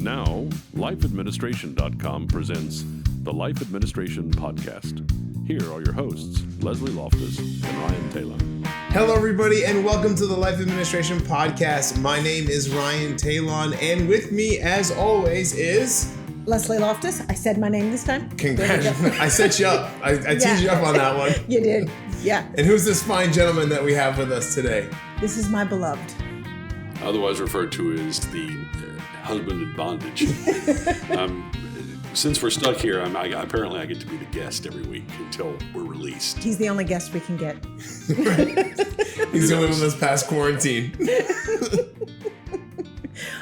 Now, lifeadministration.com presents the Life Administration Podcast. Here are your hosts, Leslie Loftus and Ryan Taylor. Hello, everybody, and welcome to the Life Administration Podcast. My name is Ryan Taylor, and with me, as always, is... Leslie Loftus. I said my name this time. Congratulations. I set you up. I teased you up on that one. You did. Yeah. And who's this fine gentleman that we have with us today? This is my beloved. Otherwise referred to as the husband in bondage. Since we're stuck here, apparently I get to be the guest every week until we're released. He's the only guest we can get. He's the only one that's past quarantine.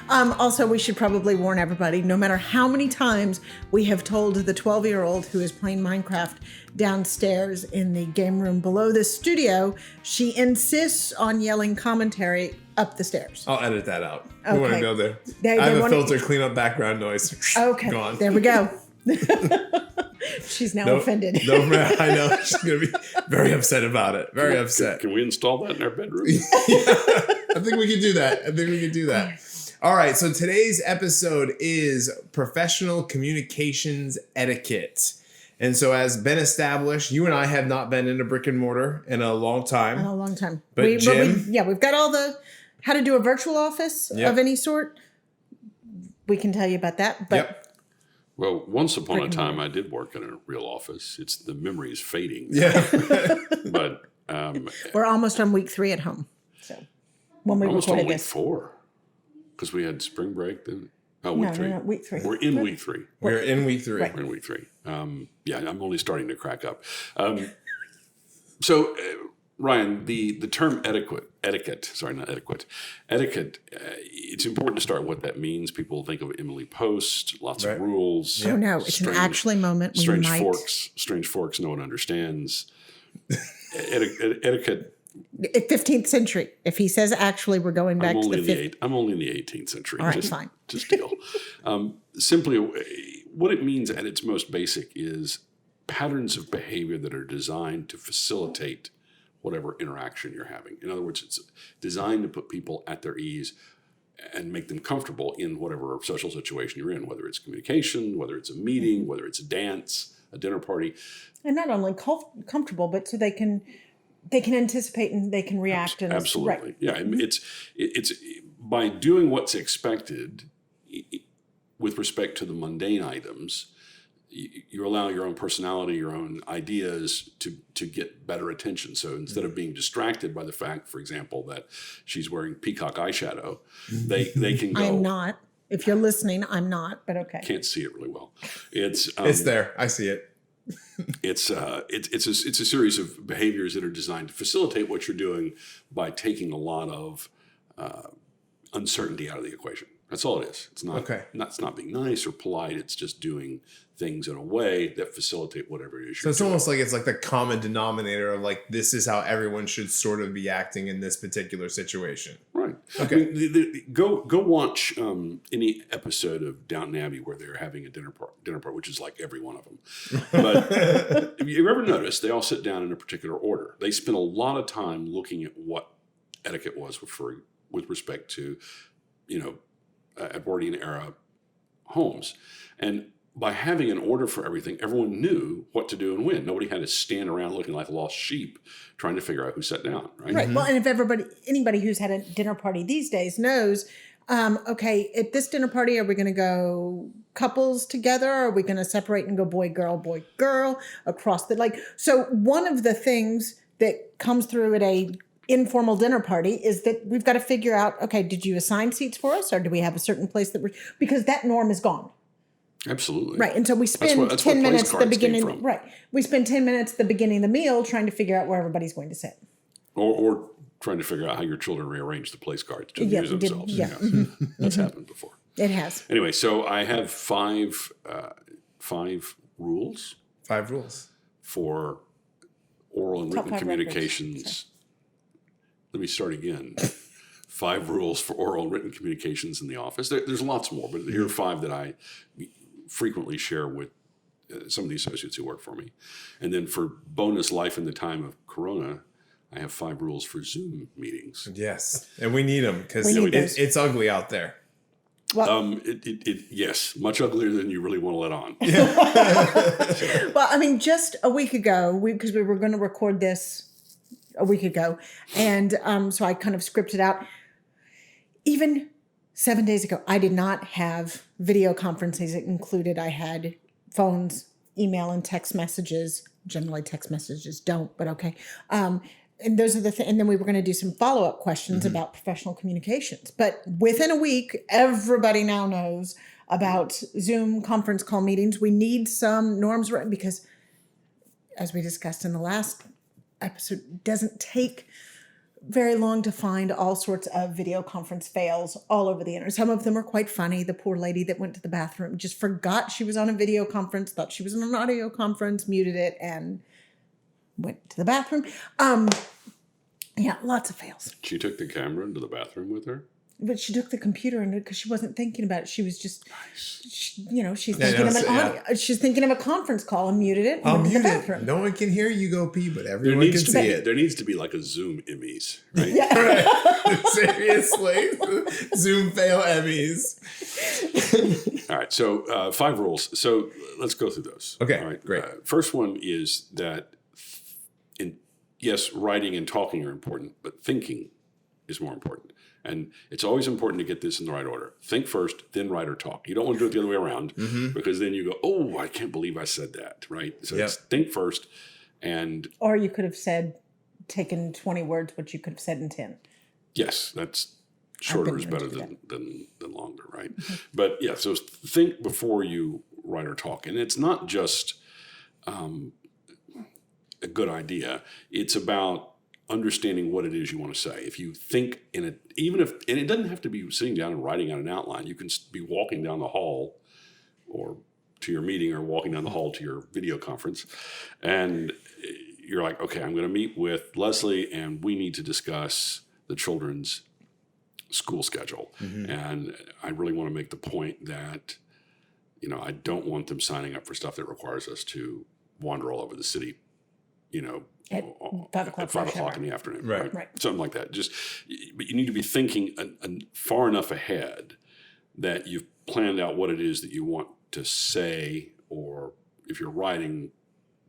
Also, we should probably warn everybody, no matter how many times we have told the 12-year-old who is playing Minecraft downstairs in the game room below the studio, she insists on yelling commentary up the stairs. I'll edit that out. Okay. We want to go there. I have a filter, clean up background noise. Okay, Gone. There we go. She's now offended. No, I know. She's going to be very upset about it. Very upset. Can we install that in our bedroom? Yeah, I think we can do that. All right, so today's episode is professional communications etiquette. And so as been established, you and I have not been in a brick and mortar in a long time. But Jim? we've got all the how to do a virtual office of any sort. We can tell you about that. But Well, once upon a time, I did work in a real office. The memory is fading. Yeah. But we're almost on week 3 at home. So when we almost on recorded week this. 4. Because we had spring break then. Oh, week 3. No, week 3. We're in week 3. We're in week 3. Right. We're in week 3. I'm only starting to crack up. So, Ryan, the term etiquette, it's important to start what that means. People think of Emily Post, lots of rules. Oh, no, it's an actually moment. Strange forks no one understands. Etiquette. 15th century. If he says actually, we're going back to the 15th. I'm only in the 18th century. All right, fine. Just deal. Simply, what it means at its most basic is patterns of behavior that are designed to facilitate whatever interaction you're having. In other words, it's designed to put people at their ease and make them comfortable in whatever social situation you're in, whether it's communication, whether it's a meeting, whether it's a dance, a dinner party. And not only comfortable, but so they can anticipate and they can react. Absolutely. Right. Yeah. It's by doing what's expected with respect to the mundane items, you allow your own personality, your own ideas to get better attention. So instead of being distracted by the fact, for example, that she's wearing peacock eyeshadow, they can go. I'm not. If you're listening, I'm not, but okay. Can't see it really well. It's there. I see it. It's a series of behaviors that are designed to facilitate what you're doing by taking a lot of uncertainty out of the equation. That's all it is. It's not. Okay. It's not being nice or polite. It's just doing things in a way that facilitate whatever it is. So it's almost like it's like the common denominator of like this is how everyone should sort of be acting in this particular situation. Right. Okay. I mean, go watch any episode of Downton Abbey where they're having a dinner party, which is like every one of them. But if you ever notice, they all sit down in a particular order. They spend a lot of time looking at what etiquette was with respect to, Edwardian era homes. And by having an order for everything, everyone knew what to do and when. Nobody had to stand around looking like lost sheep trying to figure out who sat down, right? Right. Well, and if anybody who's had a dinner party these days knows, okay, at this dinner party, are we going to go couples together? Or are we going to separate and go boy, girl across so one of the things that comes through at a informal dinner party is that we've got to figure out, okay, did you assign seats for us or do we have a certain place because that norm is gone. Absolutely. Right. And so we spend 10 minutes at the beginning. Right. We spend 10 minutes at the beginning of the meal trying to figure out where everybody's going to sit. Or trying to figure out how your children rearrange the place cards to amuse themselves. Yeah. Mm-hmm. That's happened before. It has. Anyway, so I have five rules. 5 rules. For oral and written communications. Let me start again. 5 rules for oral and written communications in the office. There's lots more, but here are 5 that I frequently share with some of the associates who work for me. And then for bonus life in the time of Corona, I have 5 rules for Zoom meetings. Yes, and we need them because it's ugly out there. Yes, much uglier than you really want to let on. Well, I mean, just a week ago, because we were going to record this a week ago, and so I kind of scripted out. Even 7 days ago, I did not have video conferences included. I had phones, email, and text messages. Generally, text messages don't, but okay. And those are the things. And then we were going to do some follow-up questions about professional communications. But within a week, everybody now knows about Zoom conference call meetings. We need some norms because, as we discussed in the last episode, it doesn't take very long to find all sorts of video conference fails all over the internet. Some of them are quite funny. The poor lady that went to the bathroom just forgot she was on a video conference, thought she was on an audio conference, muted it, and went to the bathroom. Yeah, lots of fails. She took the camera into the bathroom with her? But she took the computer in it because she wasn't thinking about it. She was just, Nice. she's thinking of an audio. She's thinking of a conference call and muted it. I'll And went to mute the it. bathroom. No one can hear you go pee, but everyone can see it. There needs to be like a Zoom Emmys, right? Yeah. Right. Seriously. Zoom fail Emmys. All right, so 5 rules. So let's go through those. Okay, All right. great. First one is that, yes, writing and talking are important, but thinking is more important. And it's always important to get this in the right order. Think first, then write or talk. You don't want to do it the other way around because then you go, oh, I can't believe I said that, right? So it's think first and... Or you could have taken 20 words, which you could have said in 10. Yes, that's shorter is better than longer, right? But yeah, so think before you write or talk. And it's not just a good idea. It's about understanding what it is you want to say. If you think and it doesn't have to be sitting down and writing out an outline. You can be walking down the hall or to your meeting or walking down the hall to your video conference. And you're like, okay, I'm going to meet with Leslie and we need to discuss the children's school schedule. And I really want to make the point that, I don't want them signing up for stuff that requires us to wander all over the city, At 5 o'clock. at 5 o'clock in the afternoon, Right. Something like that. But you need to be thinking far enough ahead that you've planned out what it is that you want to say, or if you're writing,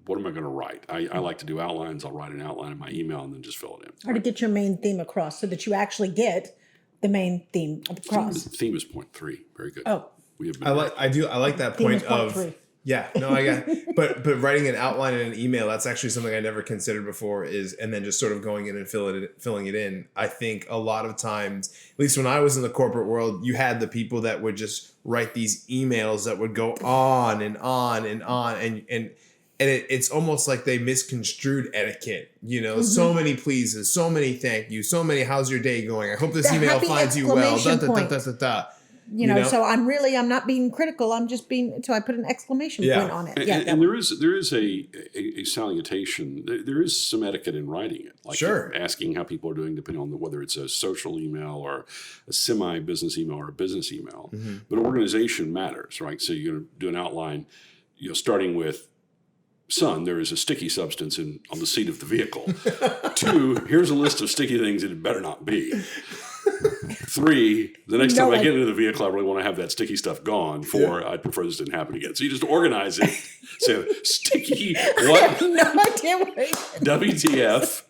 what am I going to write? I like to do outlines. I'll write an outline in my email and then just fill it in. Or to get your main theme across so that you actually get the main theme across. Theme is point 3. Very good. Oh. We have been I like that Theme is point point of 3. yeah, no, I got but writing an outline in an email, that's actually something I never considered before and then just sort of going in and filling it in. I think a lot of times, at least when I was in the corporate world, you had the people that would just write these emails that would go on and on and on and it's almost like they misconstrued etiquette, so many pleases, so many thank you, so many how's your day going? I hope this The email happy finds you well. exclamation point. So I'm not being critical. So I put an exclamation point on it. And there is a salutation. There is some etiquette in writing it. Like asking how people are doing depending on whether it's a social email or a semi-business email or a business email. But organization matters, right? So you're going to do an outline, starting with, son, there is a sticky substance on the seat of the vehicle. 2, here's a list of sticky things that it better not be. 3, the next time I get into the vehicle, I really want to have that sticky stuff gone. 4, I'd prefer this didn't happen again. So you just organize it. Say, sticky, what? I have no idea what it is. WTF.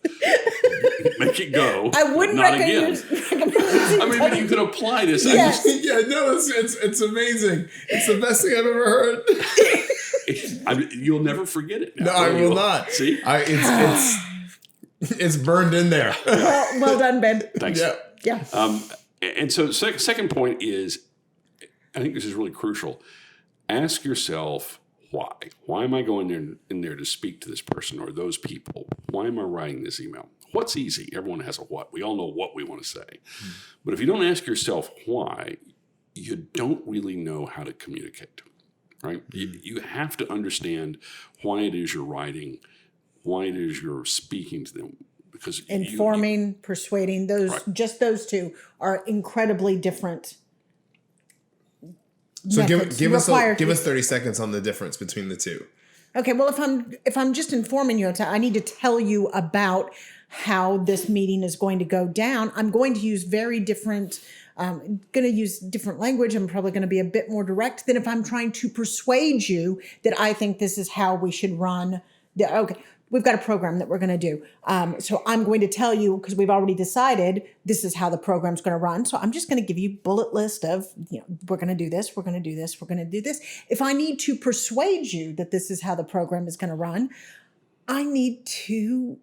Make it go. I wouldn't not recommend again. I mean, but you could apply this. Yes. It's amazing. It's the best thing I've ever heard. You'll never forget it. No, I will not. See? It's burned in there. Well done, Ben. Thanks. Yeah. And so second point is, I think this is really crucial. Ask yourself why. Why am I going in there to speak to this person or those people? Why am I writing this email? What's easy? Everyone has a what. We all know what we want to say. But if you don't ask yourself why, you don't really know how to communicate, right? You have to understand why it is you're writing, why it is you're speaking to them. Because informing, persuading, just those two are incredibly different. So give us 30 seconds on the difference between the two. Okay, well, if I'm just informing you, I need to tell you about how this meeting is going to go down. I'm going to use very different going to use different language. I'm probably going to be a bit more direct than if I'm trying to persuade you that I think this is how we should run. Okay, we've got a program that we're going to do. So I'm going to tell you, because we've already decided this is how the program's going to run. So I'm just going to give you bullet list of, we're going to do this, we're going to do this, we're going to do this. If I need to persuade you that this is how the program is going to run, I need to,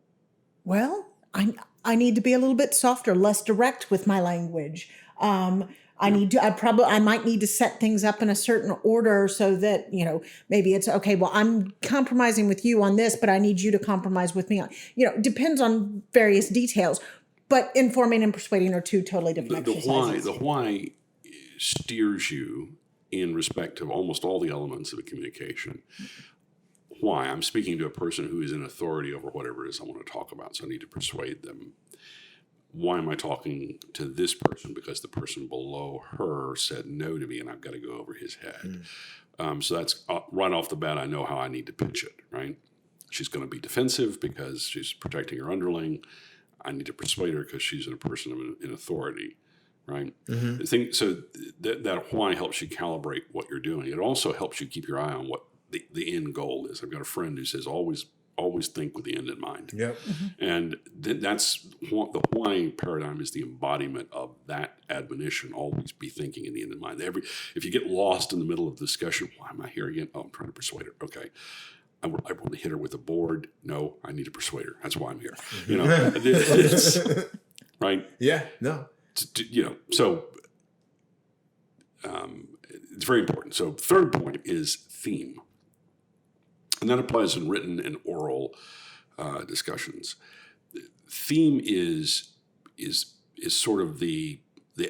I need to be a little bit softer, less direct with my language. I might need to set things up in a certain order so that, maybe it's okay, well, I'm compromising with you on this, but I need you to compromise with me on, depends on various details, but informing and persuading are two totally different exercises. The why steers you in respect of almost all the elements of a communication. Why? I'm speaking to a person who is in authority over whatever it is I want to talk about, so I need to persuade them. Why am I talking to this person? Because the person below her said no to me, and I've got to go over his head. So that's right off the bat, I know how I need to pitch it, right? She's going to be defensive because she's protecting her underling. I need to persuade her because she's a person in authority, right? So that why helps you calibrate what you're doing. It also helps you keep your eye on what the end goal is. I've got a friend who says always think with the end in mind. Yep. And that's the why paradigm is the embodiment of that admonition. Always be thinking in the end in mind. If you get lost in the middle of the discussion, why am I here again? Oh, I'm trying to persuade her. Okay. I want to hit her with a board. No, I need to persuade her. That's why I'm here. It's, right? Yeah. No. So it's very important. So third point is theme. And that applies in written and oral discussions. Theme is sort of the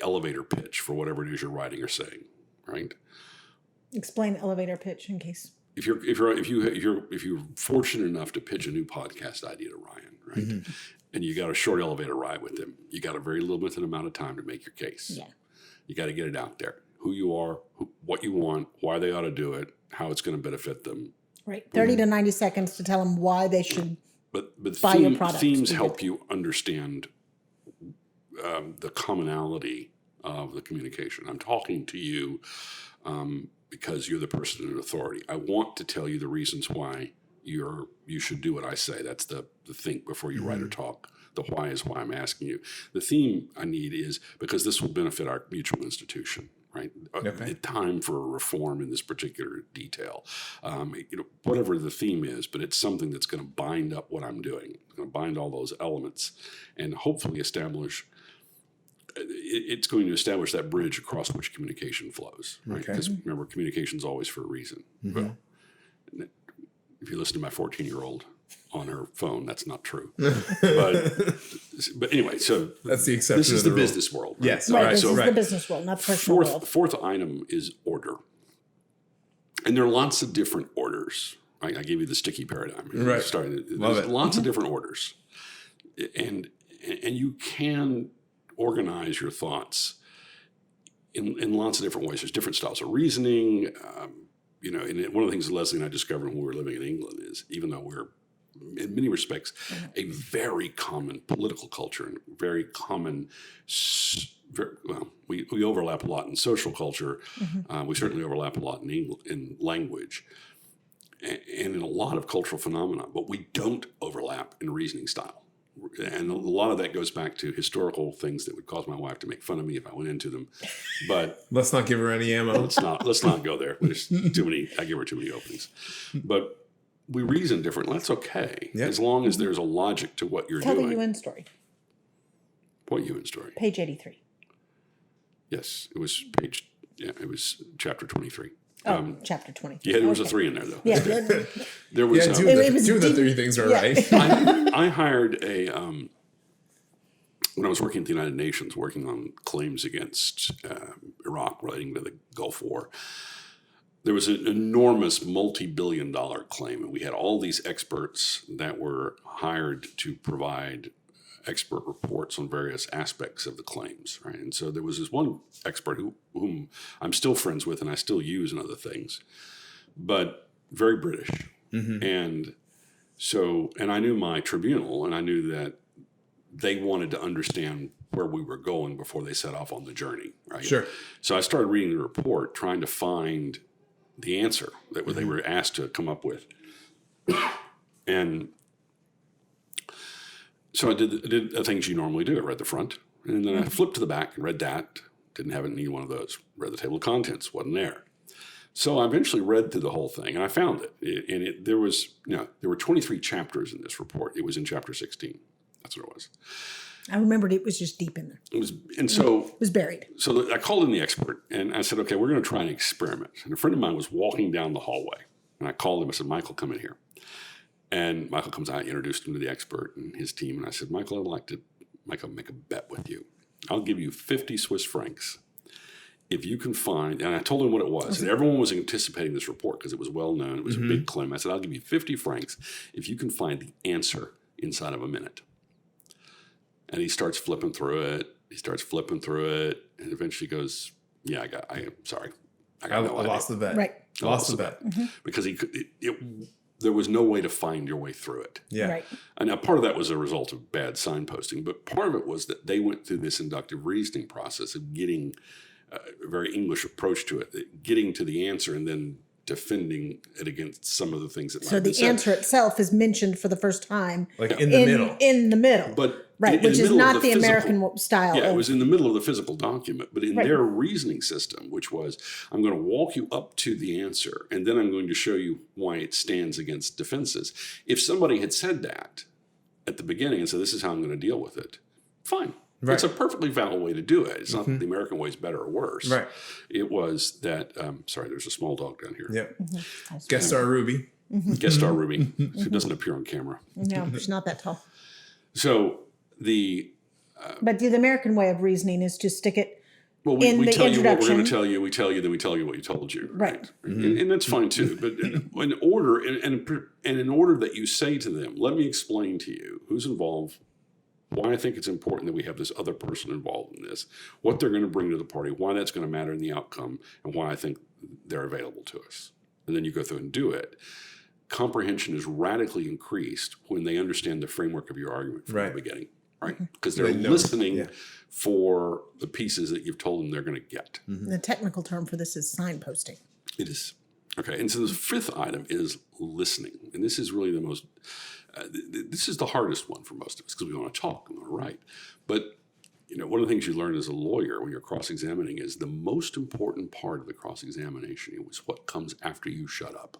elevator pitch for whatever it is you're writing or saying, right? Explain elevator pitch in case. If you're fortunate enough to pitch a new podcast idea to Ryan, right, and you got a short elevator ride with him, you got a very limited amount of time to make your case. Yeah. You got to get it out there. Who you are, what you want, why they ought to do it, how it's going to benefit them. Right. 30 to 90 seconds to tell them why they should but buy your product. Themes help you understand the commonality of the communication. I'm talking to you because you're the person in authority. I want to tell you the reasons why you should do what I say. That's the think before you write or talk. The why is why I'm asking you. The theme I need is because this will benefit our mutual institution, right? Okay. Time for a reform in this particular detail. Whatever the theme is, but it's something that's going to bind up what I'm doing. It's going to bind all those elements and hopefully establish. It's going to establish that bridge across which communication flows, right? Because remember, communication is always for a reason. Well, if you listen to my 14-year-old on her phone, that's not true. But anyway, so that's the exception. This is the business world. Right? Yes, right. This is the business world, not the personal world. Fourth item is order, and there are lots of different orders. Right? I gave you the sticky paradigm. Right. There's lots of different orders, and you can organize your thoughts in lots of different ways. There's different styles of reasoning. And one of the things Leslie and I discovered when we were living in England is, even though we're in many respects a very common political culture and very common, we overlap a lot in social culture. We certainly overlap a lot in language and in a lot of cultural phenomena, but we don't overlap in reasoning style. And a lot of that goes back to historical things that would cause my wife to make fun of me if I went into them. But let's not give her any ammo. Let's not go there. There's too many. I give her too many openings. But we reason differently. That's okay, as long as there's a logic to what you're doing. Tell the UN story. What UN story? Page 83. Yes, it was it was chapter 23. Chapter 23. Yeah, there was a 3 in there, though. Yeah, there was. Two of the 3 things are right. I hired when I was working at the United Nations, working on claims against Iraq relating to the Gulf War. There was an enormous multi-billion-dollar claim, and we had all these experts that were hired to provide expert reports on various aspects of the claims, right? And so there was this one expert whom I'm still friends with and I still use in other things, but very British. And I knew my tribunal, and I knew that they wanted to understand where we were going before they set off on the journey, right? Sure. So I started reading the report, trying to find the answer that they were asked to come up with. And so I did the things you normally do. I read the front, and then I flipped to the back and read that. Didn't have any one of those. Read the table of contents, wasn't there. So I eventually read through the whole thing, and I found it. There were 23 chapters in this report. It was in chapter 16. That's what it was. I remembered it was just deep in there. It was, and so it was buried. So I called in the expert, and I said, "Okay, we're going to try an experiment." And a friend of mine was walking down the hallway, and I called him. I said, "Michael, come in here." And Michael comes out, introduced him to the expert and his team, and I said, "Michael, I'd like to make a bet with you. I'll give you 50 Swiss francs if you can find," and I told him what it was. And everyone was anticipating this report because it was well known. It was a big claim. I said, "I'll give you 50 francs if you can find the answer inside of a minute." And he starts flipping through it. And eventually goes, "Yeah, I'm sorry. I lost the bet." Right. I lost the bet. Because there was no way to find your way through it. Yeah. Right. And now part of that was a result of bad signposting, but part of it was that they went through this inductive reasoning process of getting a very English approach to it, getting to the answer and then defending it against some of the things that might So have been the said. answer itself is mentioned for the first time. Like in the middle. In the middle. But right, in which the is middle of not the physical- American style. Yeah, it of- was in the middle of the physical document, but in Right. their reasoning system, which was, I'm going to walk you up to the answer, and then I'm going to show you why it stands against defenses. If somebody had said that at the beginning and said, this is how I'm going to deal with it, fine. Right. It's a perfectly valid way to do it. It's not that the American way is better or worse. Right. It was that, sorry, there's a small dog down here. Yep. Guest star Ruby. Guest star Ruby, who doesn't appear on camera. No, she's not that tall. So But the American way of reasoning is to stick it. well, in we the tell you what we're going introduction. to tell you. We tell you, then we tell you what we told you. Right. And that's fine too. But in order, and in order that you say to them, let me explain to you who's involved, why I think it's important that we have this other person involved in this, what they're going to bring to the party, why that's going to matter in the outcome, and why I think they're available to us. And then you go through and do it. Comprehension is radically increased when they understand the framework of your argument from the beginning, right? Because they're They know. listening Yeah. for the pieces that you've told them they're going to get. The technical term for this is signposting. It is. Okay. And so the fifth item is listening. And this is really the most, this is the hardest one for most of us because we want to talk and want to write. But, you know, one of the things you learn as a lawyer when you're cross-examining is the most important part of the cross-examination is what comes after you shut up.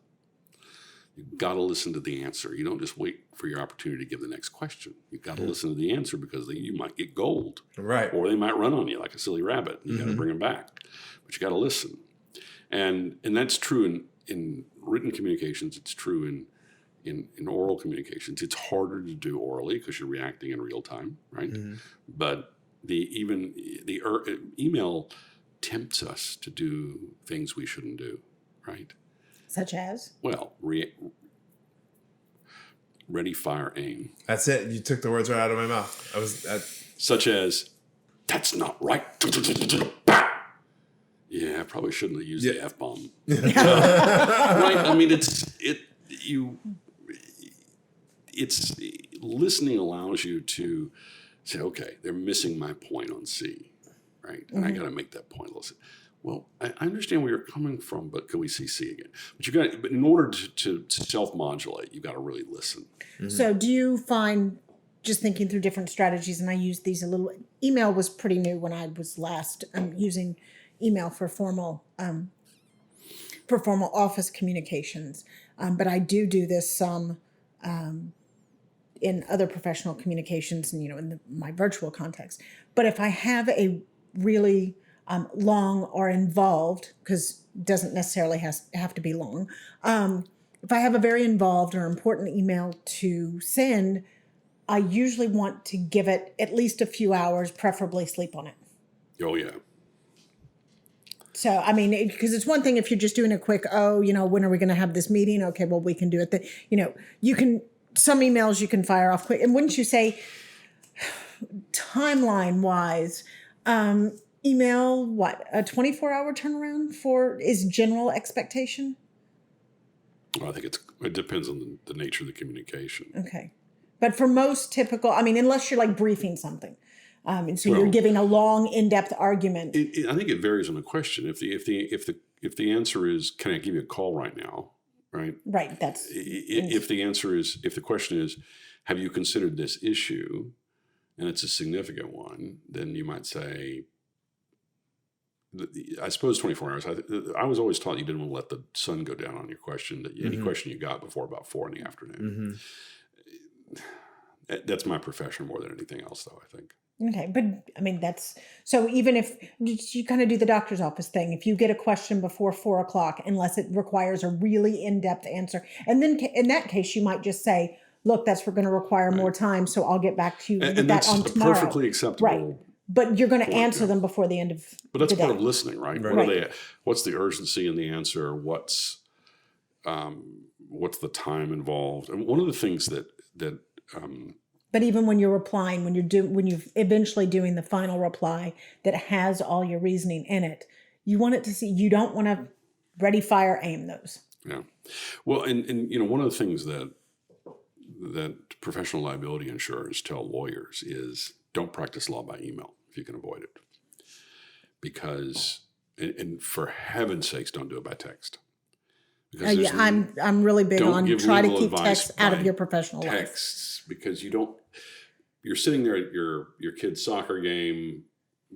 You've got to listen to the answer. You don't just wait for your opportunity to give the next question. You've got to listen to the answer because you might get gold. Right. Or they might run on you like a silly rabbit. You got to bring them back. But you got to listen. And that's true in written communications. It's true in oral communications. It's harder to do orally because you're reacting in real time, right? But the email tempts us to do things we shouldn't do, right? Such as? Well, ready, fire, aim. That's it. You took the words right out of my mouth. Such as, that's not right. Yeah, I probably shouldn't have used the F-bomb. Right? I mean, it's listening allows you to say, okay, they're missing my point on C, right? And I got to make that point. Listen, well, I understand where you're coming from, but can we see C again? But in order to self-modulate, you've got to really listen. So do you find, just thinking through different strategies, and I used these a little, email was pretty new when I was last using email for formal office communications. But I do this some in other professional communications and, in my virtual context. But if I have a really long or involved, because it doesn't necessarily have to be long, if I have a very involved or important email to send, I usually want to give it at least a few hours, preferably sleep on it. Oh, yeah. So, I mean, because it's one thing if you're just doing a quick, when are we going to have this meeting? Okay, well, we can do it. Some emails you can fire off quick. And wouldn't you say, timeline-wise, email, a 24-hour turnaround is general expectation? Well, I think it depends on the nature of the communication. Okay. But for most typical, unless you're like briefing something, And so you're giving a long, in-depth argument. I think it varies on the question. If the answer is, can I give you a call right now? Right. Right. If the question is, have you considered this issue, and it's a significant one, then you might say, I suppose 24 hours. I was always taught you didn't want to let the sun go down on your question, that any question you got before about 4 p.m. That's my profession more than anything else, though, I think. Okay. But I mean, so even if you kind of do the doctor's office thing, if you get a question before 4 o'clock, unless it requires a really in-depth answer, and then in that case, you might just say, look, that's going to require more time. So I'll get back to you with that on tomorrow. And that's perfectly acceptable. Right. But you're going to answer them before the end of the day. But that's part of listening, right? What's the urgency in the answer? What's the time involved? And one of the things that but even when you're replying, when you're eventually doing the final reply that has all your reasoning in it, you want it to see. You don't want to ready, fire, aim those. Yeah. Well, and one of the things that professional liability insurers tell lawyers is don't practice law by email if you can avoid it. Because, and for heaven's sakes, don't do it by text. I'm really big on try to keep text out of your professional life. Texts, because you're sitting there at your kid's soccer game,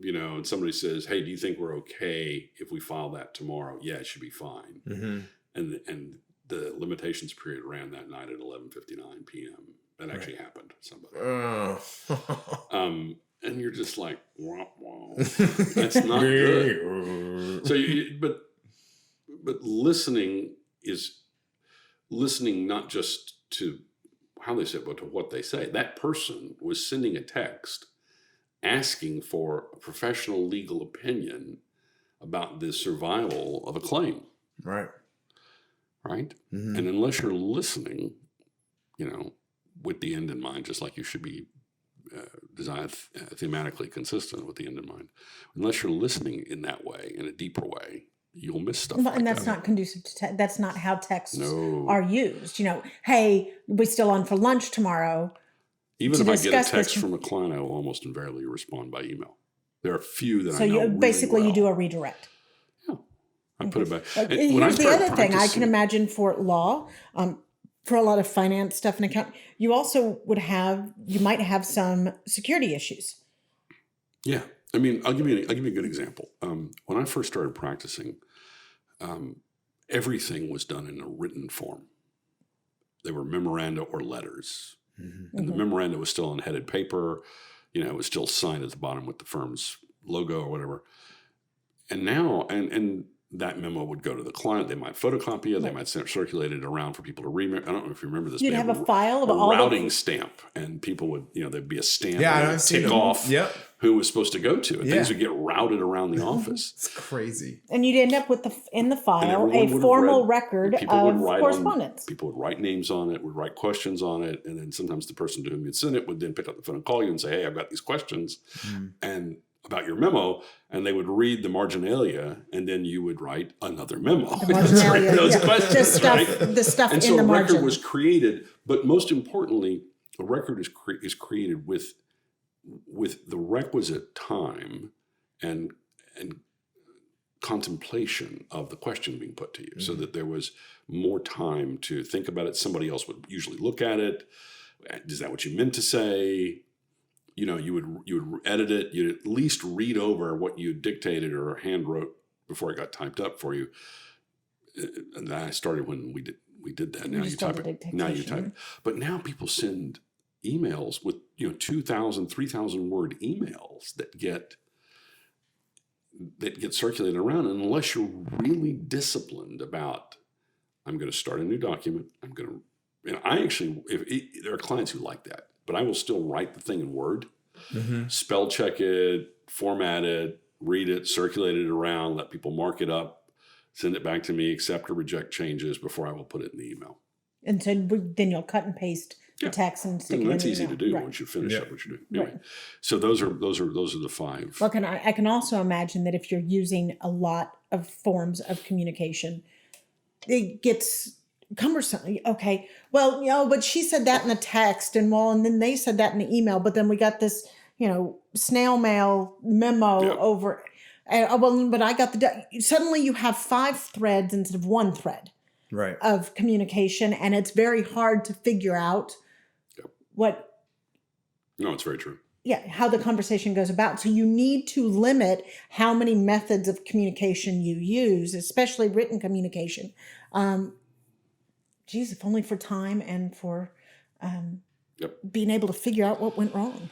and somebody says, hey, do you think we're okay if we file that tomorrow? Yeah, it should be fine. And the limitations period ran that night at 11:59 p.m. That actually happened to somebody. And you're just like, wah, wah. That's not good. So, but listening is listening not just to how they say it, but to what they say. That person was sending a text asking for a professional legal opinion about the survival of a claim. Right. Right? And unless you're listening, with the end in mind, just like you should be designed thematically consistent with the end in mind. Unless you're listening in that way, in a deeper way, you'll miss stuff. And that's not conducive to that's not how texts are used. Hey, we're still on for lunch tomorrow. Even if I get a text from a client, I will almost invariably respond by email. There are a few that I know really basically well. you do a redirect. Yeah, I put it back. Here's the other thing I can imagine for law. For a lot of finance stuff and account, you also you might have some security issues. Yeah. I mean, I'll give you a good example. When I first started practicing, everything was done in a written form. They were memoranda or letters. And the memoranda was still on headed paper. It was still signed at the bottom with the firm's logo or whatever. And now, and that memo would go to the client. They might photocopy it. They might circulate it around for people to read. I don't know if you remember this. You'd have a file of a all routing stamp, and people would, there'd be a stamp. Yeah, and tick off who was supposed to go to, and things would get routed around the office. It's crazy. And you'd end up with in the file a formal record of correspondence. People would write names on it, would write questions on it, and then sometimes the person to whom you'd send it would then pick up the phone and call you and say, "Hey, I've got these questions," and about your memo, and they would read the marginalia, and then you would write another memo. Those questions, the stuff and in the margin. So a record was created, but most importantly, a record is created with the requisite time and contemplation of the question being put to you, so that there was more time to think about it. Somebody else would usually look at it. Is that what you meant to say? You would edit it. You'd at least read over what you dictated or hand wrote before it got typed up for you. And I started when we did that. Now you type it. Now you type it. But now people send emails with 2,000, 3,000 word emails that get circulated around. And unless you're really disciplined about, I'm going to start a new document. There are clients who like that. But I will still write the thing in Word, spell check it, format it, read it, circulate it around, let people mark it up, send it back to me, accept or reject changes before I will put it in the email. And so then you'll cut and paste the text and stick it in the email. That's easy to do once you finish up what you're doing. Anyway, so those are the 5. Well, I can also imagine that if you're using a lot of forms of communication, it gets cumbersome. Okay, well, but she said that in the text, and then they said that in the email, but then we got this, snail mail memo Yeah. over. But I got suddenly you have 5 threads instead of 1 thread Right. of communication, and it's very hard to figure out what. No, it's very true. Yeah, how the conversation goes about. So you need to limit how many methods of communication you use, especially written communication. If only for time and for being able to figure out what went wrong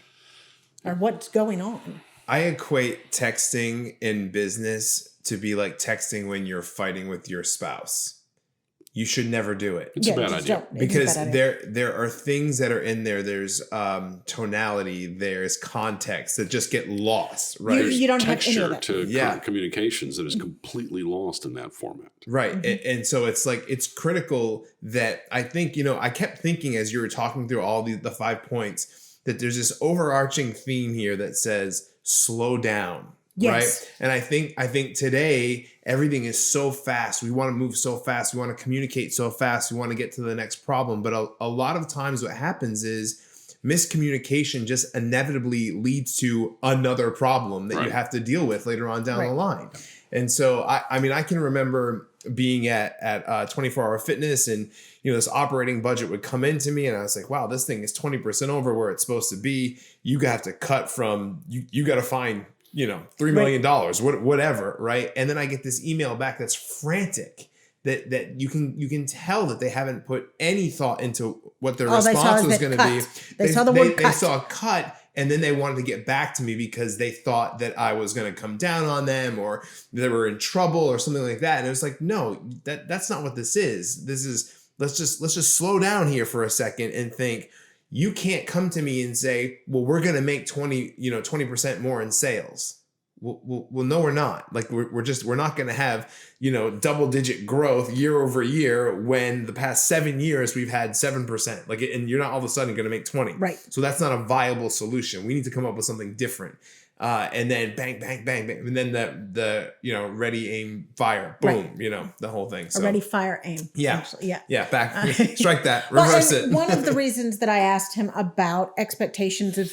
or what's going on. I equate texting in business to be like texting when you're fighting with your spouse. You should never do it. It's a bad idea. Because there are things that are in there. There's tonality, there's context that just get lost, right? You don't have any Texture of that. to current communications that is completely lost in that format. Right. And so it's like, it's critical that I think, I kept thinking as you were talking through all the 5 points, that there's this overarching theme here that says slow down. Yes. Right. And I think today everything is so fast. We want to move so fast. We want to communicate so fast. We want to get to the next problem. But a lot of times what happens is miscommunication just inevitably leads to another problem that you have to deal with later on down the line. And so, I can remember being at 24-Hour Fitness, and, this operating budget would come into me, and I was like, wow, this thing is 20% over where it's supposed to be. You have to cut from, you got to find, $3 million, whatever. Right. And then I get this email back that's frantic, that you can tell that they haven't put any thought into what their response was going to be. They saw the word cut. They saw cut. And then they wanted to get back to me because they thought that I was going to come down on them, or they were in trouble or something like that. And it was like, no, that's not what this is. This is, let's just slow down here for a second and think. You can't come to me and say, well, we're going to make 20% more in sales. Well, no, we're not. Like, we're not going to have, double-digit growth year over year when the past 7 years we've had 7%. Like, and you're not all of a sudden going to make 20. Right. So that's not a viable solution. We need to come up with something different. And then bang, bang, bang, bang. And then the ready, aim, fire, boom, the whole thing. So ready, fire, aim. Yeah. Actually, yeah. Yeah. Back, strike that, reverse it. One of the reasons that I asked him about expectations of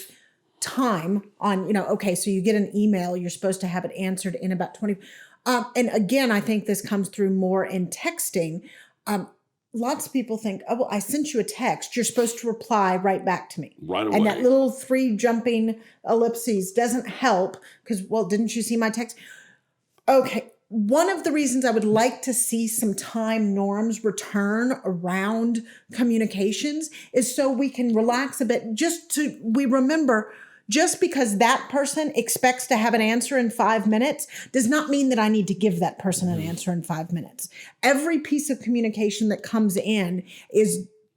time on, okay, so you get an email, you're supposed to have it answered in about 20. And again, I think this comes through more in texting. Lots of people think, oh, well, I sent you a text. You're supposed to reply right back to me. Right away. And that little 3 jumping ellipses doesn't help because, well, didn't you see my text? Okay. One of the reasons I would like to see some time norms return around communications is so we can relax a bit. We remember, just because that person expects to have an answer in 5 minutes does not mean that I need to give that person an answer in 5 minutes. Every piece of communication that comes in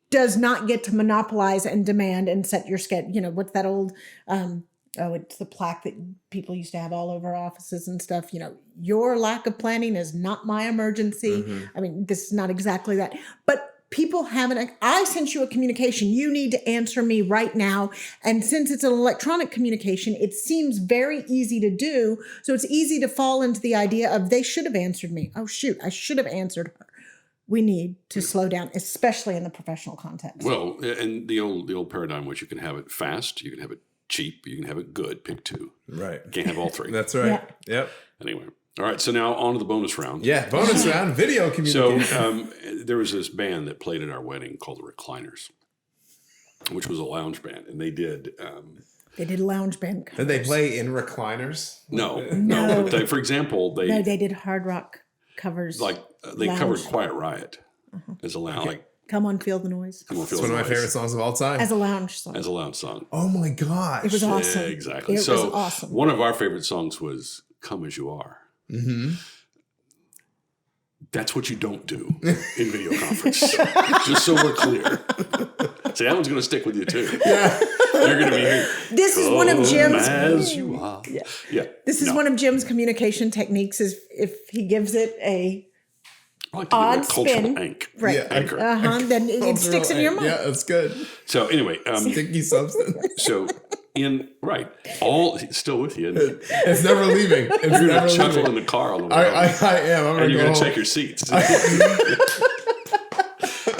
does not get to monopolize and demand and set your schedule. What's that old, it's the plaque that people used to have all over offices and stuff. Your lack of planning is not my emergency. Mm-hmm. I mean, this is not exactly that, but people I sent you a communication. You need to answer me right now. And since it's an electronic communication, it seems very easy to do. So it's easy to fall into the idea of they should have answered me. Oh, shoot, I should have answered her. We need to slow down, especially in the professional context. Well, and the old paradigm, which you can have it fast, you can have it cheap, you can have it good. Pick 2. Right. You can't have all 3. That's right. Yeah. Yep. Anyway. All right, so now on to the bonus round. Yeah, bonus round, video communication. So there was this band that played at our wedding called the Recliners, which was a lounge band, and they did... they did lounge band covers. Did they play in recliners? No. No. For example, they did hard rock covers. Like, they lounge. covered Quiet Riot as a lounge. Okay. Like, Come on, Feel the Noise. Come on, Feel It's the one of my Noise. favorite songs of all time. As a lounge song. As a lounge song. Oh my gosh. It was awesome. Yeah, exactly. It was awesome. One of our favorite songs was Come As You Are. Mm-hmm. That's what you don't do in video conference. Just so we're clear. See, that one's going to stick with you too. Yeah. You're going to be here. This is one of Jim's. As you are. Yeah. This is one of Jim's communication techniques. Is if he gives it a I like to odd give it a cultural spin, right? Yeah. Anchor. then it sticks in your mind. Yeah, that's good. So anyway, Sticky substance. so all still with you. Isn't it? It's never leaving. It's You're never going to chuckle leaving. in the car on the way I home. am. I'm And you're going go to home. check your seats.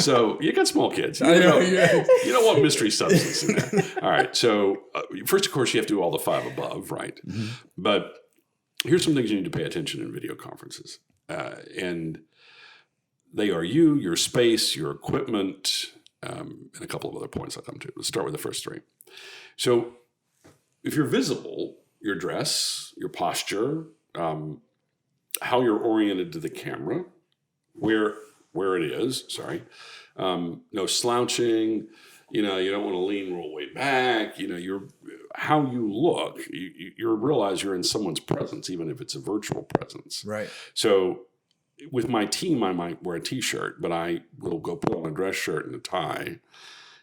So you got small kids. You I know. know, Yeah. you don't want mystery substance in there. All right. So first, of course, you have to do all the 5 above, right? Mm-hmm. But here's some things you need to pay attention in video conferences. And they are you, your space, your equipment, and a couple of other points I'll come to. Let's start with the first 3. So if you're visible, your dress, your posture, how you're oriented to the camera, where it is, no slouching, you don't want to lean real way back, how you look, you realize you're in someone's presence, even if it's a virtual presence. Right. So with my team, I might wear a t-shirt, but I will go put on a dress shirt and a tie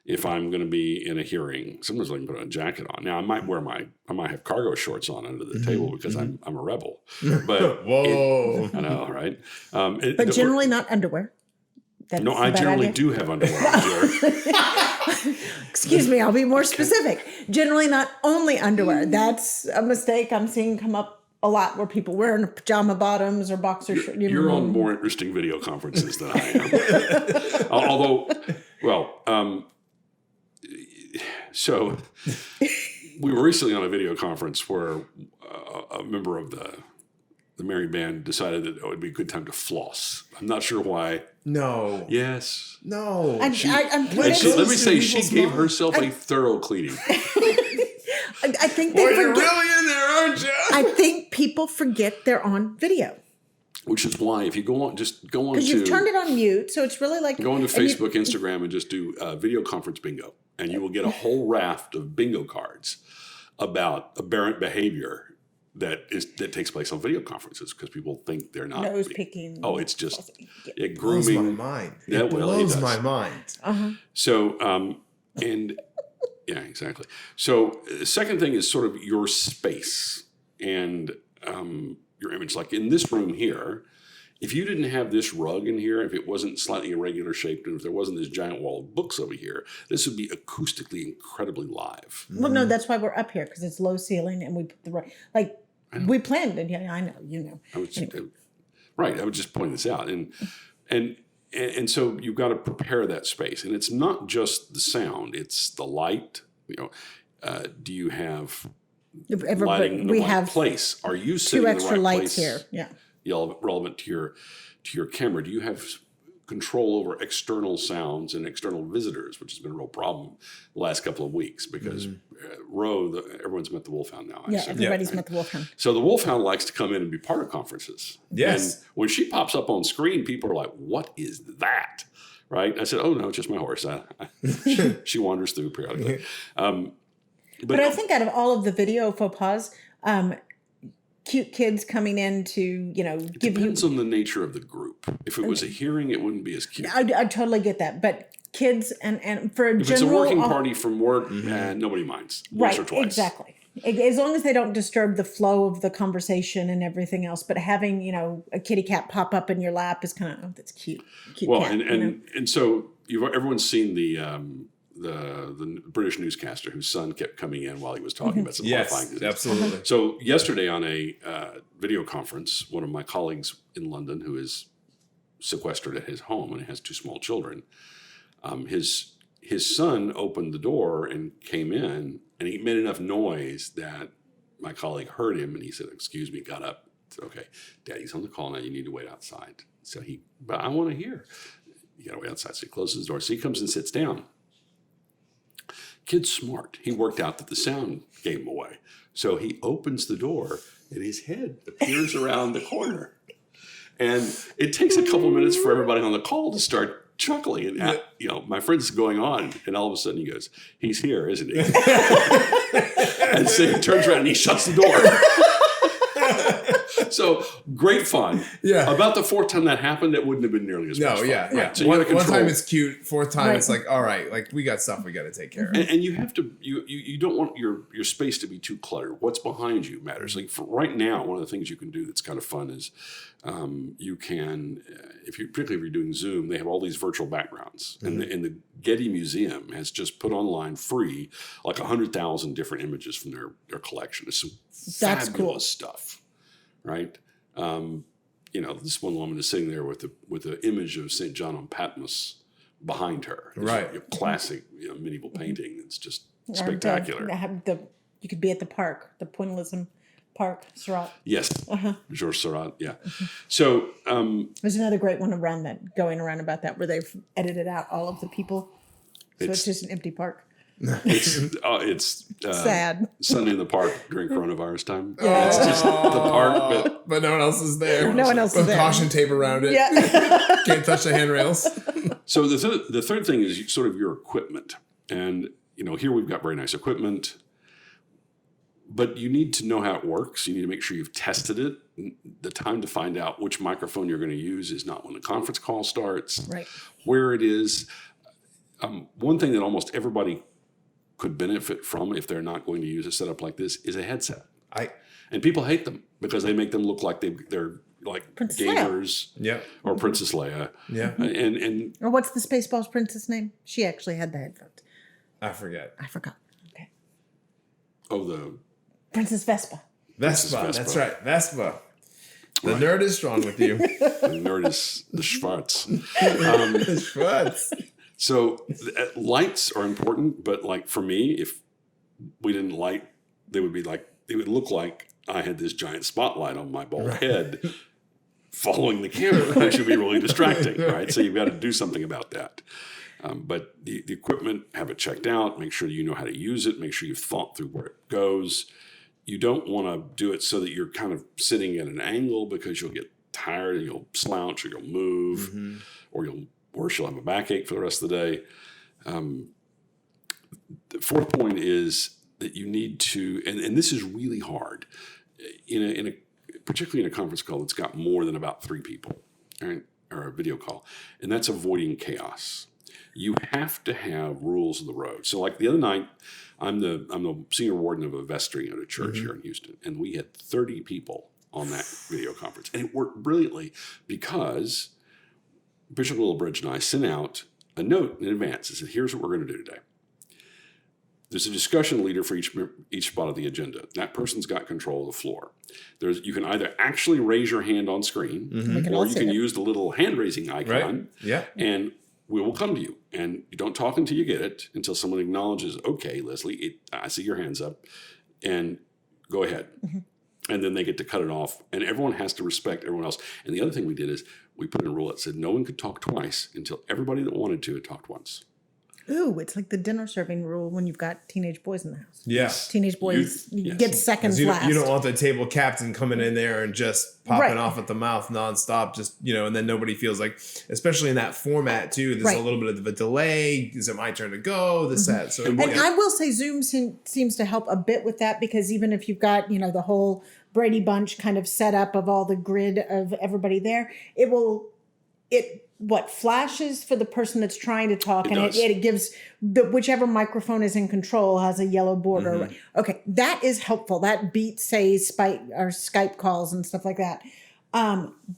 if I'm going to be in a hearing. Sometimes I can put a jacket on. Now I might have cargo shorts on under the table because I'm a rebel. But whoa, I know, right? But generally not underwear. That's no, I generally do have underwear on. Excuse me, I'll be more specific. Generally not only underwear. That's a mistake I'm seeing come up a lot where people wearing pajama bottoms or boxer shorts. You're on more interesting video conferences than I am. Although, so we were recently on a video conference where a member of the Merry Band decided that it would be a good time to floss. I'm not sure why. No. Yes. No. I'm let me say, she gave herself a thorough cleaning. I think Boy, you're really in there, aren't you? I think people forget they're on video. Which is why if you go on to... Because you've turned it on mute, so it's really like... Go into Facebook, Instagram, and just do video conference bingo. And you will get a whole raft of bingo cards about aberrant behavior that takes place on video conferences because people think they're not... Nose picking. Oh, it's just... It grooming. blows my mind. It blows my mind. Uh-huh. So, yeah, exactly. So the second thing is sort of your space and your image. Like in this room here, if you didn't have this rug in here, if it wasn't slightly irregular shaped, and if there wasn't this giant wall of books over here, this would be acoustically incredibly live. Well, no, that's why we're up here, because it's low ceiling and we put the right, like we planned it. Yeah, I know, you know. Right, I would just point this out. And so you've got to prepare that space. And it's not just the sound, it's the light. Do you have lighting in the right place? Are you sitting in the right place? 2 extra lights here, yeah. Relevant to your camera. Do you have control over external sounds and external visitors, which has been a real problem the last couple of weeks because everyone's met the Wolfhound now. Everybody's met the Wolfhound. So the Wolfhound likes to come in and be part of conferences. Yes. And when she pops up on screen, people are like, what is that? Right? I said, oh, no, it's just my horse. She wanders through periodically. But I think out of all of the video faux pas, cute kids coming in to, it depends on the nature of the group. If it was a hearing, it wouldn't be as cute. I totally get that. But kids and for if it's a working party from work, nobody minds. Once or twice. Exactly. As long as they don't disturb the flow of the conversation and everything else. But having, a kitty cat pop up in your lap is kind of, oh, that's cute. Well, cat, and so everyone's seen the British newscaster whose son kept coming in while he was talking about some horrifying disease. Absolutely. So yesterday on a video conference, one of my colleagues in London who is sequestered at his home and has 2 small children, his son opened the door and came in, and he made enough noise that my colleague heard him, and he said, excuse me, got up. I said, okay, Daddy's on the call now. You need to wait outside. So but I want to hear. You got to wait outside. So he closes the door. So he comes and sits down. Kid's smart. He worked out that the sound gave him away. So he opens the door, and his head appears around the corner. And it takes a couple of minutes for everybody on the call to start chuckling. And, my friend's going on, and all of a sudden he goes, he's here, isn't he? And so he turns around and he shuts the door. So great fun. Yeah. About the 4th time that happened, it wouldn't have been nearly as much fun. Yeah. Right. So one time it's cute. 4th time it's like, all right, like we got stuff we got to take care of. And you have to, you don't want your space to be too cluttered. What's behind you matters. Like for right now, one of the things you can do that's kind of fun is you can, particularly if you're doing Zoom, they have all these virtual backgrounds. And the Getty Museum has just put online free like 100,000 different images from their collection. It's some fabulous stuff. Right, this one woman is sitting there with the image of St. John on Patmos behind her. It's right, a classic medieval painting. It's just spectacular. You could be at the park, the Pointillism Park, Surratt. Yes, Georges Surratt. Yeah. So There's another great one going around about that, where they've edited out all of the people, so it's just an empty park. it's Sad. Sunday in the park during coronavirus time. Yeah. It's just the park, but no one else is there. No one else is with there. Caution tape around it. Yeah. Can't touch the handrails. So the third thing is sort of your equipment. And, here we've got very nice equipment, but you need to know how it works. You need to make sure you've tested it. The time to find out which microphone you're going to use is not when the conference call starts, Right. Where it is. One thing that almost everybody could benefit from if they're not going to use a setup like this is a headset. And people hate them because they make them look like they're like Princess gamers, Yep. or Princess Leia. Yeah. And Or what's the Spaceballs princess name? She actually had the headphones. I forget. I forgot. Okay. the Princess Vespa. Vespa. That's right. Vespa. The nerd is strong with you. the nerd is the Schwartz. Schwartz. So lights are important, but like for me, if we didn't light, it would look like I had this giant spotlight on my bald head following the camera, which would be really distracting, right? So you've got to do something about that. But the equipment, have it checked out, make sure you know how to use it, make sure you've thought through where it goes. You don't want to do it so that you're kind of sitting at an angle because you'll get tired and you'll slouch or you'll move or you'll have a backache for the rest of the day. The fourth point is that you need to, and this is really hard, particularly in a conference call that's got more than about 3 people, right? Or a video call, and that's avoiding chaos. You have to have rules of the road. So like the other night, I'm the senior warden of a vestry at a church here in Houston, and we had 30 people on that video conference. And it worked brilliantly because Bishop Littlebridge and I sent out a note in advance and said, here's what we're going to do today. There's a discussion leader for each spot of the agenda. That person's got control of the floor. You can either actually raise your hand on screen, or you can use the little hand-raising icon, and we will come to you. And you don't talk until you get it, until someone acknowledges, okay, Leslie, I see your hands up, and go ahead. And then they get to cut it off. And everyone has to respect everyone else. And the other thing we did is we put in a rule that said no one could talk twice until everybody that wanted to had talked once. Ooh, it's like the dinner serving rule when you've got teenage boys in the house. Yes. Teenage boys get seconds last. You don't want the table captain coming in there and just popping off at the mouth nonstop, and then nobody feels like, especially in that format too, there's a little bit of a delay. Is it my turn to go? That. So, and I will say Zoom seems to help a bit with that, because even if you've got, the whole Brady Bunch kind of setup of all the grid of everybody there, it flashes for the person that's trying to talk, and it gives whichever microphone is in control has a yellow border. Okay, that is helpful. That beats, say, Skype calls and stuff like that.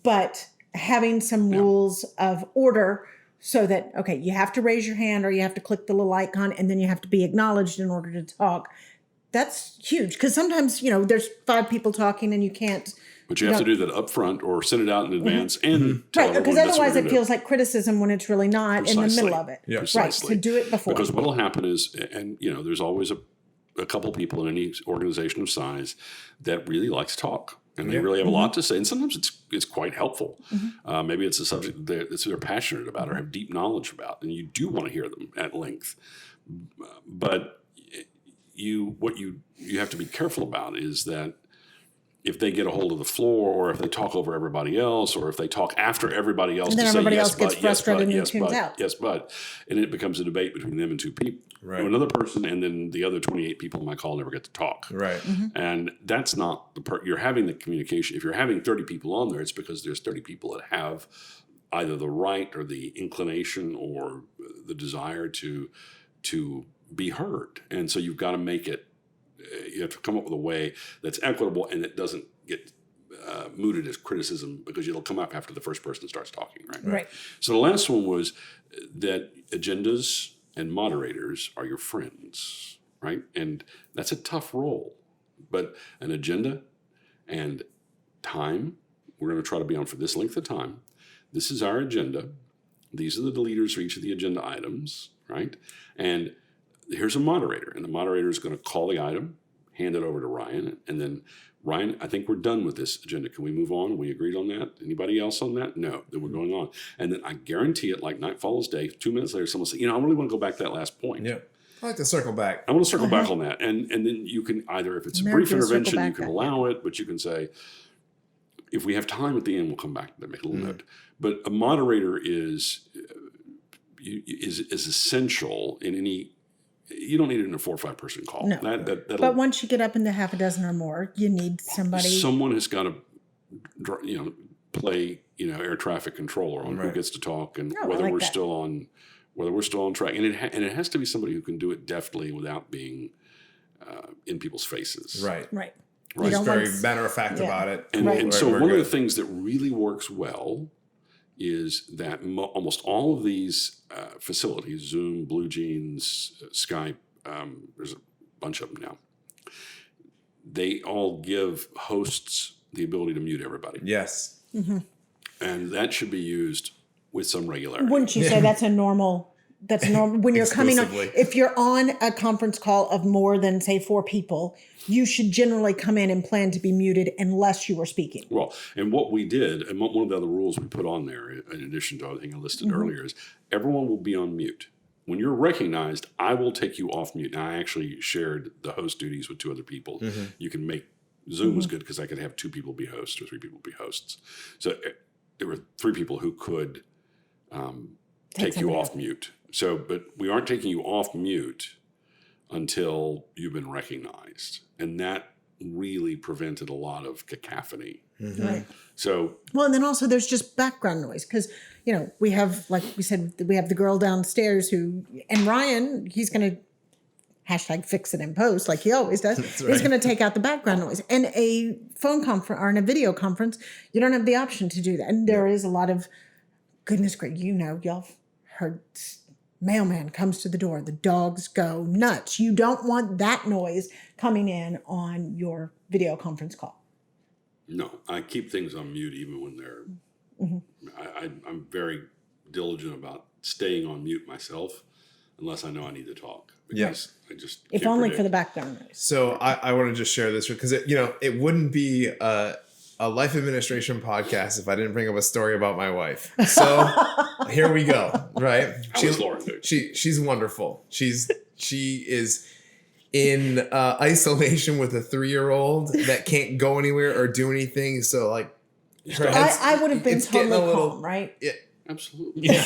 But having some rules of order so that, okay, you have to raise your hand or you have to click the little icon and then you have to be acknowledged in order to talk. That's huge, because sometimes, there's 5 people talking and you can't. But you have to do that up front or send it out in advance and tell everyone because otherwise it feels like criticism when it's really not in the middle of it. Yeah. Precisely. Right, so do it before. Because what will happen is, and there's always a couple people in any organization of size that really likes to talk. And they really have a lot to say. And sometimes it's quite helpful. Maybe it's a subject that they're passionate about or have deep knowledge about. And you do want to hear them at length. But what you have to be careful about is that if they get a hold of the floor, or if they talk over everybody else, or if they talk after everybody else, and then to everybody say else yes, gets but, frustrated yes, and but, tunes yes, out. but, yes, but, and it becomes a debate between them and 2 people. Right. Another person, and then the other 28 people in my call never get to talk. Right. And that's not you're having the communication. If you're having 30 people on there, it's because there's 30 people that have either the right or the inclination or the desire to be heard. And so you've got to make it. You have to come up with a way that's equitable and it doesn't get mooted as criticism, because it'll come up after the first person starts talking, right? So the last one was that agendas and moderators are your friends, right? And that's a tough role. But an agenda and time, we're going to try to be on for this length of time. This is our agenda. These are the leaders for each of the agenda items, right? And here's a moderator, and the moderator is going to call the item, hand it over to Ryan, and then Ryan, I think we're done with this agenda. Can we move on? We agreed on that? Anybody else on that? No, then we're going on. And then I guarantee it, like night follows day, 2 minutes later, someone says, I really want to go back to that last point. Yeah. I like to circle back. I want to circle back on that. And then you can either, if it's a brief intervention, you can allow it, but you can say, if we have time at the end, we'll come back to that, make a little note. But a moderator is essential in any. You don't need it in a 4 or 5 person call. No. But once you get up into half a dozen or more, you need somebody. Someone has got to, play, air traffic controller on who gets to talk and whether we're still on track. And it has to be somebody who can do it deftly without being in people's faces. Right. He's very matter of fact about it. And so one of the things that really works well is that almost all of these facilities, Zoom, Blue Jeans, Skype, there's a bunch of them now, they all give hosts the ability to mute everybody. Yes. Mm-hmm. And that should be used with some regularity. Wouldn't you say that's normal when you're coming on? If you're on a conference call of more than, say, 4 people, you should generally come in and plan to be muted unless you were speaking. Well, and what we did, and one of the other rules we put on there, in addition to everything I listed earlier, is everyone will be on mute. When you're recognized, I will take you off mute. Now, I actually shared the host duties with 2 other people. Mm-hmm. You can make Zoom was good because I could have 2 people be hosts or 3 people be hosts. So there were 3 people who could take you off mute. So, but we aren't taking you off mute until you've been recognized. And that really prevented a lot of cacophony. Mm-hmm. Right. So, well, and then also there's just background noise because, we have, like we said, we have the girl downstairs and Ryan, he's going to #fix it in post like he always does. He's going to take out the background noise. In a phone conference or in a video conference, you don't have the option to do that. And there is a lot of, goodness gracious, y'all heard mailman comes to the door. The dogs go nuts. You don't want that noise coming in on your video conference call. No, I keep things on mute even when they're, I'm very diligent about staying on mute myself unless I know I need to talk. Because I just if only for the background noise. So I want to just share this because it wouldn't be a life administration podcast if I didn't bring up a story about my wife. So here we go. Right? She's wonderful. She is in isolation with a 3-year-old that can't go anywhere or do anything. So like, I would have been totally calm, right? Absolutely. Yeah.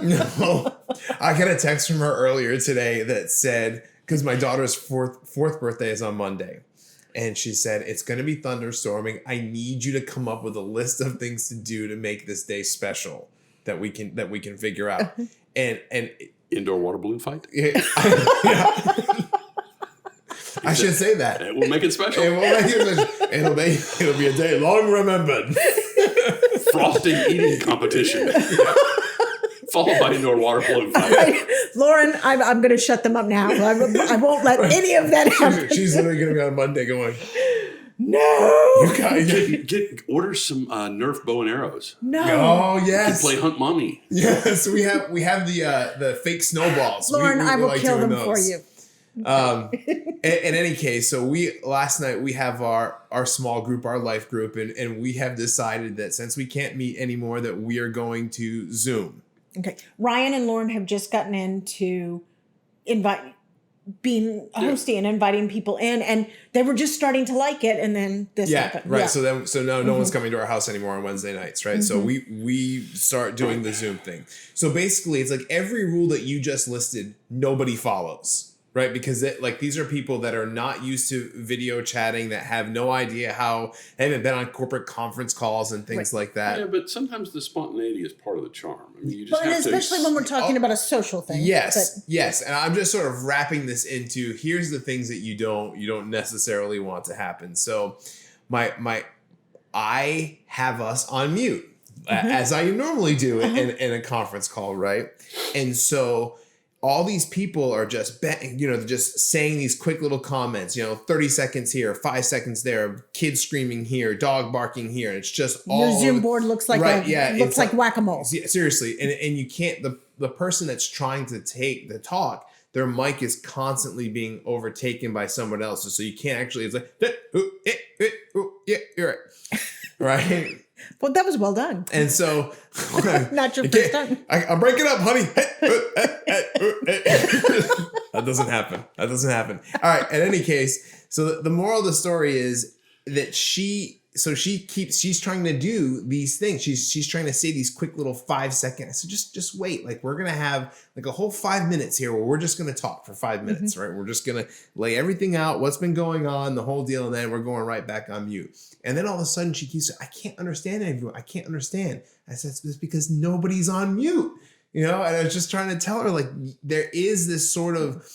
No, I got a text from her earlier today that said, because my daughter's fourth birthday is on Monday. And she said, it's going to be thunderstorming. I need you to come up with a list of things to do to make this day special that we can figure out. And indoor water balloon fight? I should say that. It will make it special. It'll be a day long remembered. Frosting eating competition. Followed by indoor water balloon fight. Right. Lauren, I'm going to shut them up now. I won't let any of that happen. She's literally going to be on Monday going, no. You guys order some Nerf bow and arrows. No. Oh yes. You can play Hunt Mommy. Yes, we have the fake snowballs. Lauren, I will like kill them those. for you. In any case, so last night we have our small group, our life group, and we have decided that since we can't meet anymore, that we are going to Zoom. Okay. Ryan and Lauren have just gotten into being hosting and inviting people in, and they were just starting to like it, and then this happened. Right. Yeah. So now no one's coming to our house anymore on Wednesday nights, right? So we start doing the Zoom thing. So basically it's like every rule that you just listed, nobody follows. Right, because these are people that are not used to video chatting, that have no idea they haven't been on corporate conference calls and things like that. Yeah, but sometimes the spontaneity is part of the charm. I mean, you just especially when we're talking about a social thing. Yes, and I'm just sort of wrapping this into here's the things that you don't necessarily want to happen. So, I have us on mute as I normally do in a conference call, right? And so all these people are just saying these quick little comments, 30 seconds here, 5 seconds there, kids screaming here, dog barking here. And it's just all your Zoom board looks like like whack-a-mole. Yeah, seriously. And you can't, the person that's trying to take the talk their mic is constantly being overtaken by someone else. So you can't actually, it's like, yeah, you're right. Right? Well, that was well done. And so, Not your first time. I'm breaking up, honey. That doesn't happen. All right. In any case, so the moral of the story is that she's trying to do these things. She's trying to say these quick little 5-second. So just wait. Like, we're going to have like a whole 5 minutes here where we're just going to talk for 5 minutes, right? We're just going to lay everything out, what's been going on, the whole deal. And then we're going right back on mute. And then all of a sudden she keeps saying, I can't understand anyone. I can't understand. I said, it's because nobody's on mute, And I was just trying to tell her, like, there is this sort of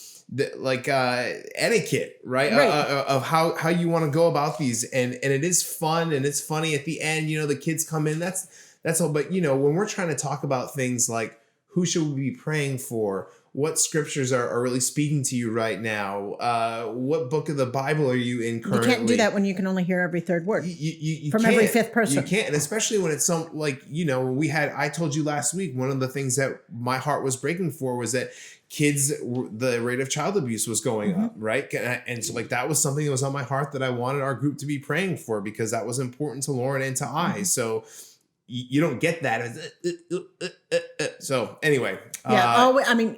etiquette, right? Of how you want to go about these. And it is fun and it's funny at the end, the kids come in, that's all. But, when we're trying to talk about things like who should we be praying for, what scriptures are really speaking to you right now, what book of the Bible are you in currently? You can't do that when you can only hear every third word you from every fifth person. You can't, and especially when it's I told you last week, one of the things that my heart was breaking for was that kids, the rate of child abuse was going up, right? And so that was something that was on my heart that I wanted our group to be praying for, because that was important to Lauren and to I. So you don't get that. So anyway.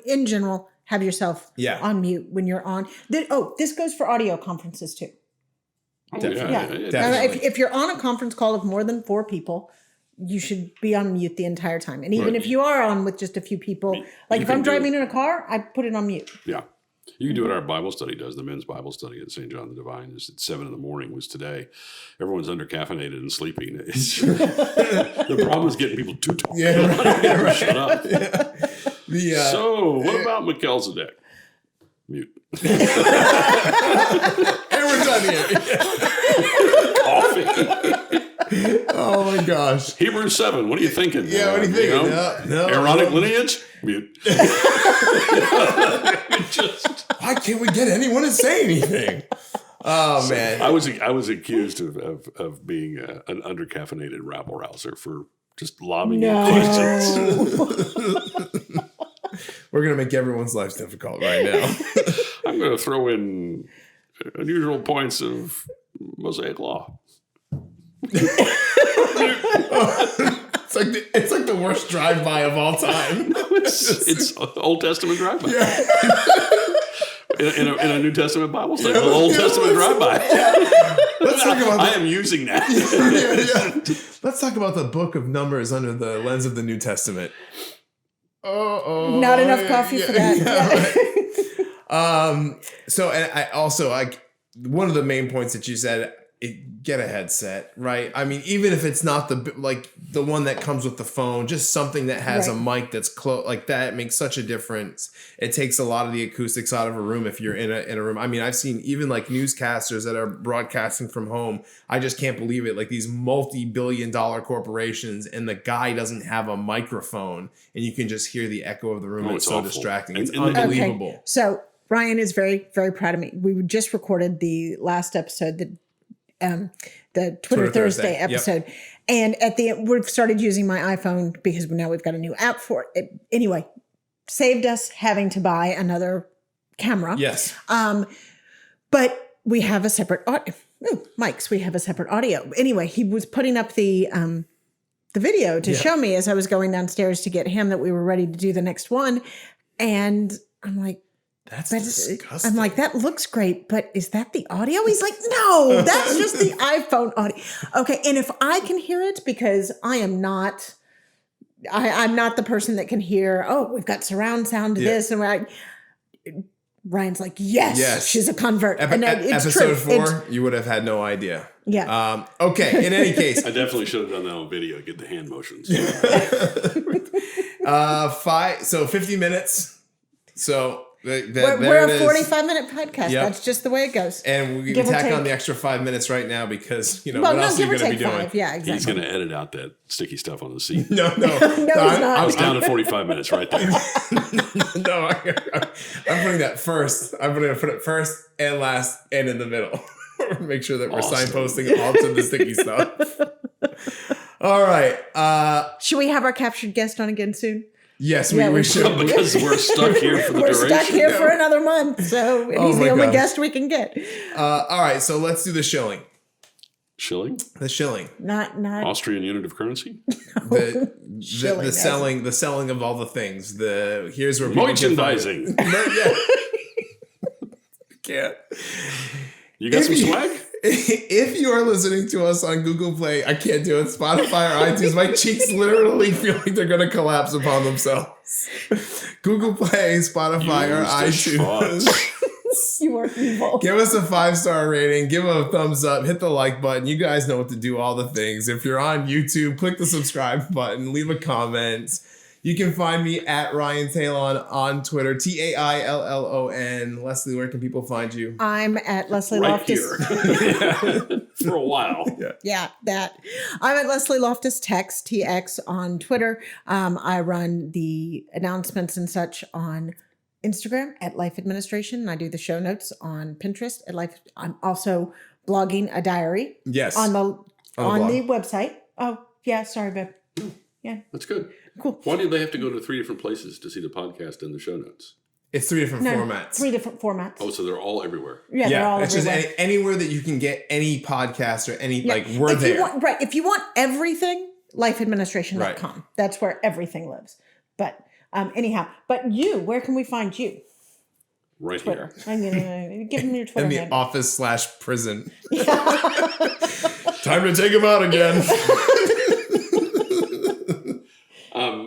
In general, have yourself on mute when you're on. This goes for audio conferences too. Definitely. If you're on a conference call of more than 4 people, you should be on mute the entire time. And even if you are on with just a few people, if I'm driving in a car, I put it on mute. Yeah. You can do what our Bible study does. The men's Bible study at St. John the Divine is at 7 a.m. was today. Everyone's undercaffeinated and sleeping. The problem is getting people to talk. Yeah, right. Shut up. Yeah. So, what about Melchizedek? Mute. And we're done here. Coffee. Oh my gosh. Hebrews 7. What are you thinking? Yeah, what are you thinking? No, Aaronic lineage? Mute. Why can't we get anyone to say anything? Oh man. I was accused of being an undercaffeinated rabble rouser for just lobbing questions. We're gonna make everyone's lives difficult right now. I'm gonna throw in unusual points of Mosaic law. It's like the worst drive-by of all time. It's Old Testament drive-by. Yeah. In a New Testament Bible study, an Old Testament drive-by. Let's talk about I am using that. Yeah. Let's talk about the book of Numbers under the lens of the New Testament. Not enough coffee for that. Yeah, right. So, and I also one of the main points that you said, get a headset, right? I mean, even if it's not the one that comes with the phone, just something that has a mic that's close, like that makes such a difference. It takes a lot of the acoustics out of a room if you're in a room. I mean, I've seen even newscasters that are broadcasting from home. I just can't believe it. Like these multi-billion-dollar corporations, and the guy doesn't have a microphone, and you can just hear the echo of the room. It's so awful. Distracting. It's unbelievable. Okay. So Ryan is very, very proud of me. We just recorded the last episode that. The Twitter Thursday episode. Yep. And at the end, we've started using my iPhone because now we've got a new app for it. Anyway, saved us having to buy another camera. Yes. But we have a separate audio. Mics, we have a separate audio. Anyway, he was putting up the video to show me as I was going downstairs to get him that we were ready to do the next one. And I'm like, that's disgusting. I'm like, that looks great, but is that the audio? He's like, no, that's just the iPhone audio. Okay, and if I can hear it, because I'm not the person that can hear, we've got surround sound to this, and Ryan's like, yes, she's a convert. And it's episode true. 4, you would have had no idea. Yeah. Okay, in any case. I definitely should have done that on video, get the hand motions. 50 minutes. So we're a 45-minute podcast. Yep. That's just the way it goes. And we can tack on the extra 5 minutes right now because, what else are you going to be doing? Yeah, exactly. He's going to edit out that sticky stuff on the seat. No, I was down to 45 minutes right there. No, I'm putting that first. I'm going to put it first and last and in the middle. Make sure that we're signposting all to the sticky stuff. All right. Should we have our captured guest on again soon? Yes, Yeah, we should. Because we're stuck here for the We're duration. stuck here for another month, so and he's my the only gosh. guest we can get. All right, so let's do the shilling. Shilling? The shilling. Not Austrian unit of currency? The selling of all the things. Here's where people Merchandising. Can find it. Can't. You got some swag? If you are listening to us on Google Play, I can't do it, Spotify or iTunes, my cheeks literally feel like they're going to collapse upon themselves. Google Play, Spotify, or iTunes. you are evil. Give us a 5-star rating. Give a thumbs up. Hit the like button. You guys know what to do, all the things. If you're on YouTube, click the subscribe button. Leave a comment. You can find me at Ryan Talon on Twitter, TAILLON. Leslie, where can people find you? I'm at Leslie Right Loftus. here. For a while. Yeah, that. I'm at Leslie Loftus Text, TX on Twitter. I run the announcements and such on Instagram at Life Administration. And I do the show notes on Pinterest at Life. I'm also blogging a diary. Yes. On the blog. website. Oh, yeah. Sorry, babe. Yeah. That's good. Cool. Why do they have to go to 3 different places to see the podcast and the show notes? It's 3 different formats. 3 different formats. Oh, so they're all everywhere. Yeah, they're all it's everywhere. just anywhere that you can get any podcast or any, Yeah. like, we're If there. you want, right. If you want everything, lifeadministration.com. Right. That's where everything lives. But anyhow, but you, where can we find you? Right Twitter. here. Give them your Twitter In the handle. office/prison. Time to take him out again.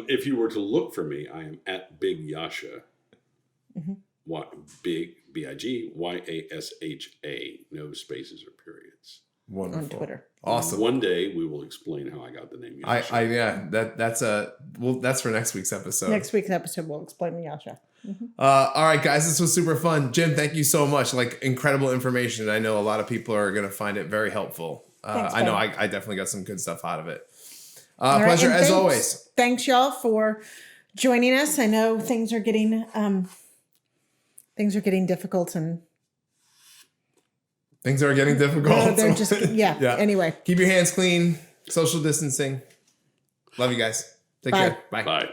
If you were to look for me, I am at Big Yasha. Big BIGYASHA. No spaces or periods. Wonderful. On Twitter. Awesome. One day we will explain how I got the name Yasha. That's for next week's episode. Next week's episode, we'll explain the Yasha. All right, guys, this was super fun. Jim, thank you so much. Like, incredible information. I know a lot of people are going to find it very helpful. Thanks, I know Ben. I definitely got some good stuff out of it. All right, Pleasure and as thanks- always. Thanks, y'all, for joining us. I know things are getting difficult and Things are getting difficult. they're just Yeah. Anyway, Keep your hands clean. Social distancing. Love you guys. Take Bye. care. Bye. Bye.